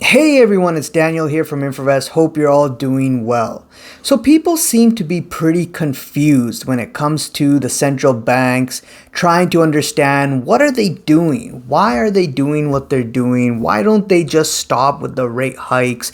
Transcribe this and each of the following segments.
Hey everyone, it's Daniel here from etfs. Hope you're all doing well. So people seem to be pretty confused when it comes to the central banks trying to understand what are they doing? Why are they doing what they're doing? Why don't they just stop with the rate hikes,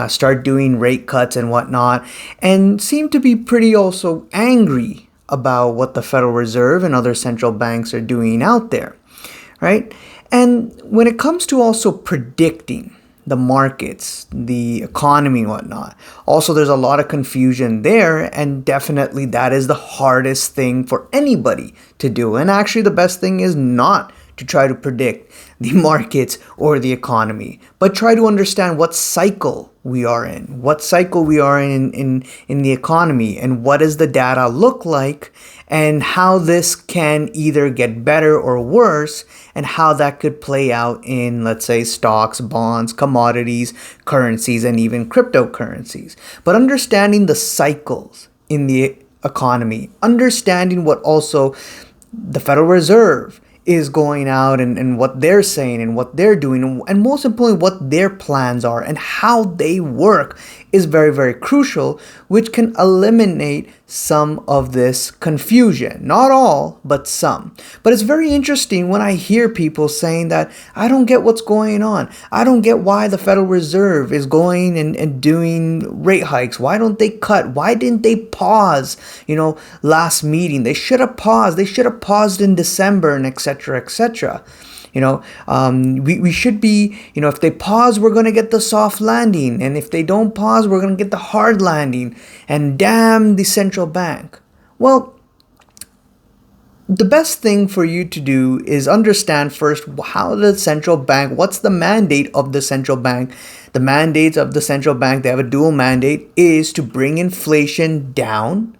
start doing rate cuts and whatnot, and seem to be pretty also angry about what the Federal Reserve and other central banks are doing out there, right? And when it comes to also predicting the markets, the economy, and whatnot. Also, there's a lot of confusion there, and definitely that is the hardest thing for anybody to do. And actually, the best thing is not to try to predict the markets or the economy, but try to understand what cycle we are in, in the economy, and what does the data look like, and how this can either get better or worse, and how that could play out in, let's say, stocks, bonds, commodities, currencies, and even cryptocurrencies. But understanding the cycles in the economy, understanding what also the Federal Reserve is going out and what they're saying and what they're doing, and most importantly what their plans are and how they work is very, very crucial, which can eliminate some of this confusion. Not all, but some. But it's very interesting when I hear people saying that I don't get what's going on. I don't get why the Federal Reserve is going and doing rate hikes. Why don't they cut? Why didn't they pause, last meeting? They should have paused. They should have paused in December and etc., etc. We should be, if they pause, we're going to get the soft landing. And if they don't pause, we're going to get the hard landing. And damn the central bank. Well, the best thing for you to do is understand first how the central bank, what's the mandate of the central bank? The mandates of the central bank, they have a dual mandate, is to bring inflation down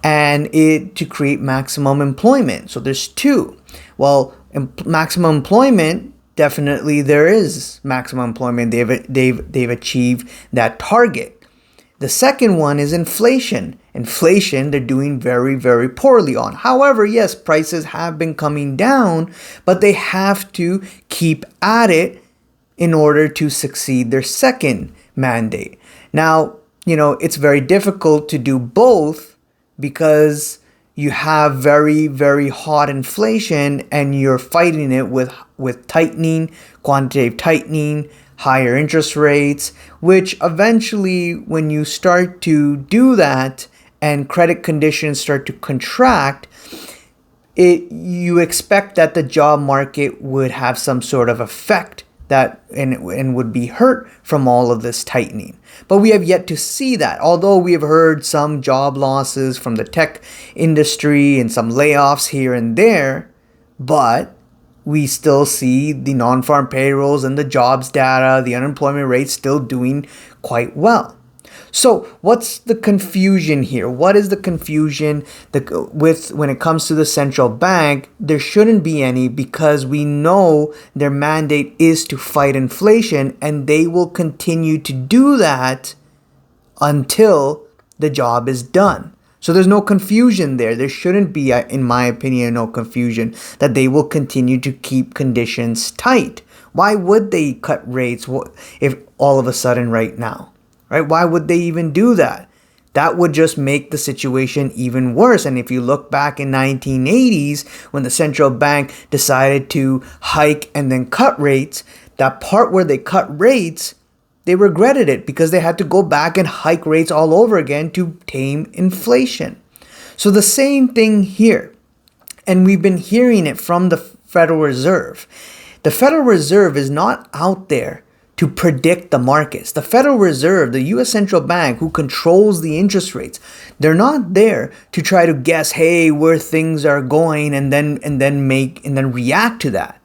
and to create maximum employment. So there's two. Well, maximum employment, definitely there is maximum employment. They've achieved that target. The second one is inflation. Inflation, they're doing very, very poorly on. However, yes, prices have been coming down, but they have to keep at it in order to succeed their second mandate. Now, it's very difficult to do both because you have very, very hot inflation and you're fighting it with tightening, quantitative tightening, higher interest rates, which eventually when you start to do that and credit conditions start to contract, you expect that the job market would have some sort of effect and would be hurt from all of this tightening. But we have yet to see that. Although we have heard some job losses from the tech industry and some layoffs here and there, but we still see the non-farm payrolls and the jobs data, the unemployment rate still doing quite well. So what's the confusion here? What is the confusion when it comes to the central bank? There shouldn't be any, because we know their mandate is to fight inflation, and they will continue to do that until the job is done. So there's no confusion there. There shouldn't be, in my opinion, no confusion that they will continue to keep conditions tight. Why would they cut rates if all of a sudden right now? Right? Why would they even do that? That would just make the situation even worse. And if you look back in 1980s, when the central bank decided to hike and then cut rates, that part where they cut rates, they regretted it because they had to go back and hike rates all over again to tame inflation. So the same thing here. And we've been hearing it from the Federal Reserve. The Federal Reserve is not out there to predict the markets. The Federal Reserve, the U.S. Central Bank, who controls the interest rates, they're not there to try to guess, hey, where things are going and then react to that.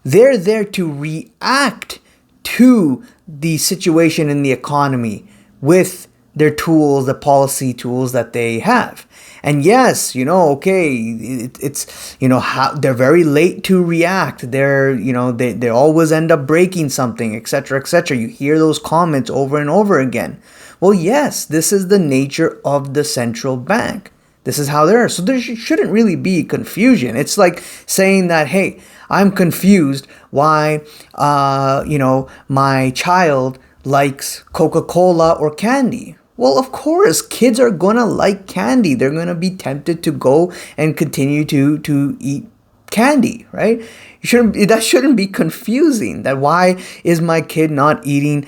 They're there to react to the situation in the economy with their tools, the policy tools that they have. And yes, it's how they're very late to react. They always end up breaking something, etc., etc. You hear those comments over and over again. Well, yes, this is the nature of the central bank. This is how they are. So there shouldn't really be confusion. It's like saying that, hey, I'm confused why, my child likes Coca-Cola or candy. Well, of course, kids are going to like candy. They're going to be tempted to go and continue to eat candy, right? That shouldn't be confusing. That why is my kid not eating,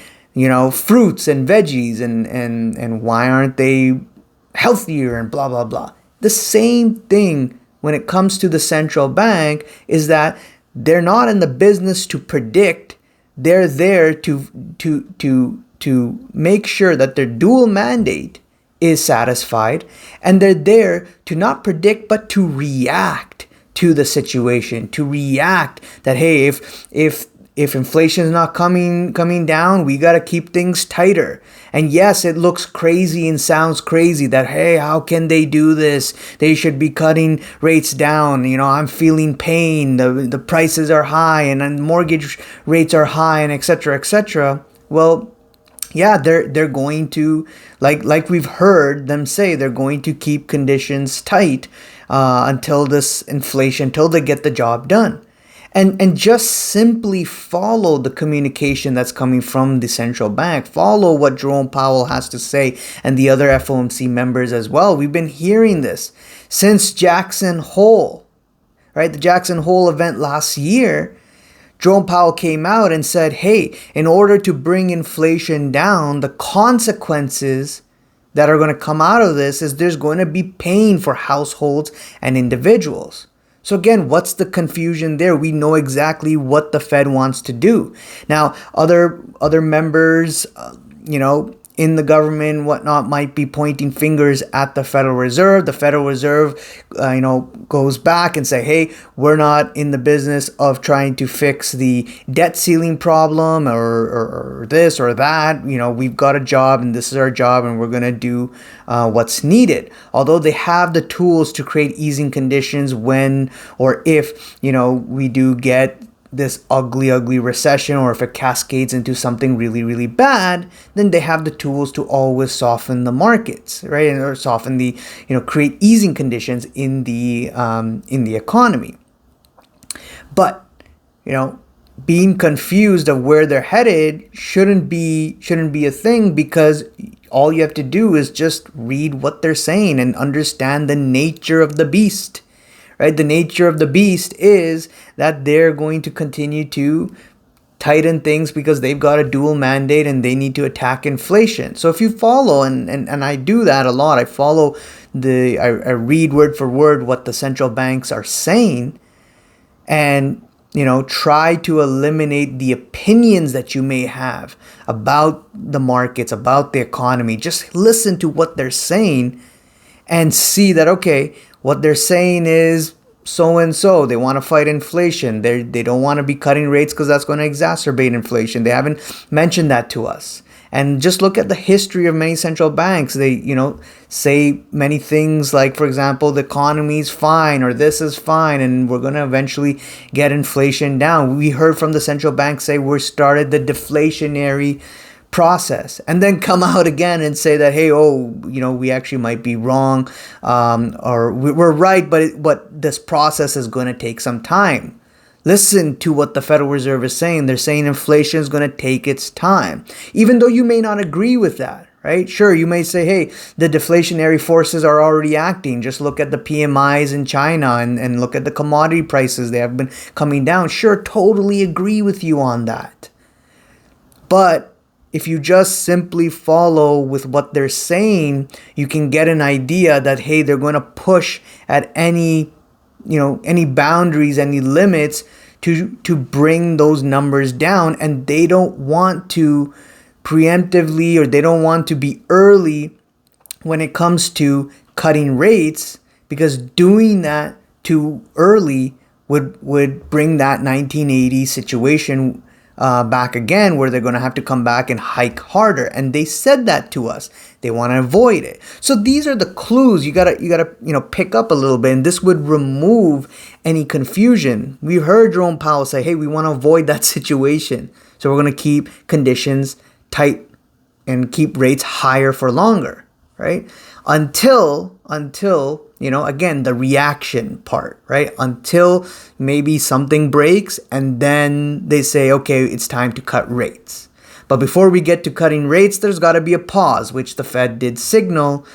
fruits and veggies and why aren't they healthier and blah, blah, blah. The same thing when it comes to the central bank is that they're not in the business to predict. They're there to make sure that their dual mandate is satisfied, and they're there to not predict but to react to the situation, to react that, hey, if inflation is not coming down, we got to keep things tighter. And yes, it looks crazy and sounds crazy that, hey, how can they do this? They should be cutting rates down. I'm feeling pain. The prices are high and mortgage rates are high and et cetera, et cetera. Well, yeah, they're going to, like we've heard them say, they're going to keep conditions tight until they get the job done. And just simply follow the communication that's coming from the central bank. Follow what Jerome Powell has to say and the other FOMC members as well. We've been hearing this since Jackson Hole, right? The Jackson Hole event last year. Jerome Powell came out and said, hey, in order to bring inflation down, the consequences that are going to come out of this is there's going to be pain for households and individuals. So again, what's the confusion there? We know exactly what the Fed wants to do. Now, other members, in the government, whatnot, might be pointing fingers at the Federal Reserve. The Federal Reserve, goes back and say, hey, we're not in the business of trying to fix the debt ceiling problem or this or that. We've got a job and this is our job and we're going to do what's needed. Although they have the tools to create easing conditions when or if, we do get this ugly recession, or if it cascades into something really, really bad, then they have the tools to always soften the markets, right? Or soften the, create easing conditions in the economy. But, being confused of where they're headed shouldn't be a thing, because all you have to do is just read what they're saying and understand the nature of the beast. Right? The nature of the beast is that they're going to continue to tighten things because they've got a dual mandate and they need to attack inflation. So if you follow, and I do that a lot, I read word for word what the central banks are saying and, try to eliminate the opinions that you may have about the markets, about the economy. Just listen to what they're saying and see that, okay, what they're saying is so and so. They want to fight inflation. They don't want to be cutting rates because that's going to exacerbate inflation. They haven't mentioned that to us. And just look at the history of many central banks. They, say many things like, for example, the economy's fine or this is fine and we're going to eventually get inflation down. We heard from the central bank say we started the deflationary process, and then come out again and say that, hey, we actually might be wrong, or we're right, but this process is going to take some time. Listen to what the Federal Reserve is saying. They're saying inflation is going to take its time, even though you may not agree with that, right? Sure, you may say, hey, the deflationary forces are already acting. Just look at the PMIs in China and look at the commodity prices. They have been coming down. Sure, totally agree with you on that. But if you just simply follow with what they're saying, you can get an idea that, hey, they're going to push at any boundaries, any limits to bring those numbers down. And they don't want to preemptively, or they don't want to be early when it comes to cutting rates, because doing that too early would bring that 1980 situation back again, where they're going to have to come back and hike harder. And they said that to us. They want to avoid it. So these are the clues you gotta pick up a little bit, and this would remove any confusion. We heard Jerome Powell say, hey, we want to avoid that situation. So we're going to keep conditions tight and keep rates higher for longer, right? Until, again, the reaction part, right? Until maybe something breaks and then they say, okay, it's time to cut rates. But before we get to cutting rates, there's got to be a pause, which the Fed did signal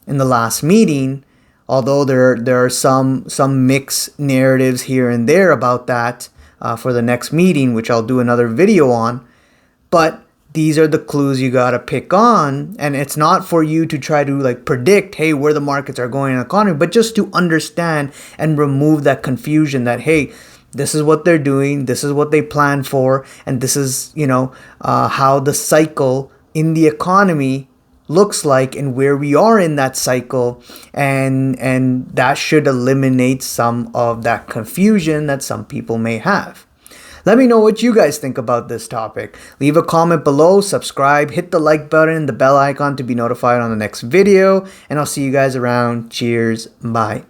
in the last meeting, although there are some mixed narratives here and there about that for the next meeting, which I'll do another video on. But these are the clues you got to pick on, and it's not for you to try to like predict, hey, where the markets are going in the economy, but just to understand and remove that confusion that, hey, this is what they're doing, this is what they plan for, and this is, how the cycle in the economy looks like and where we are in that cycle, and that should eliminate some of that confusion that some people may have. Let me know what you guys think about this topic. Leave a comment below, subscribe, hit the like button, the bell icon to be notified on the next video, and I'll see you guys around. Cheers, bye.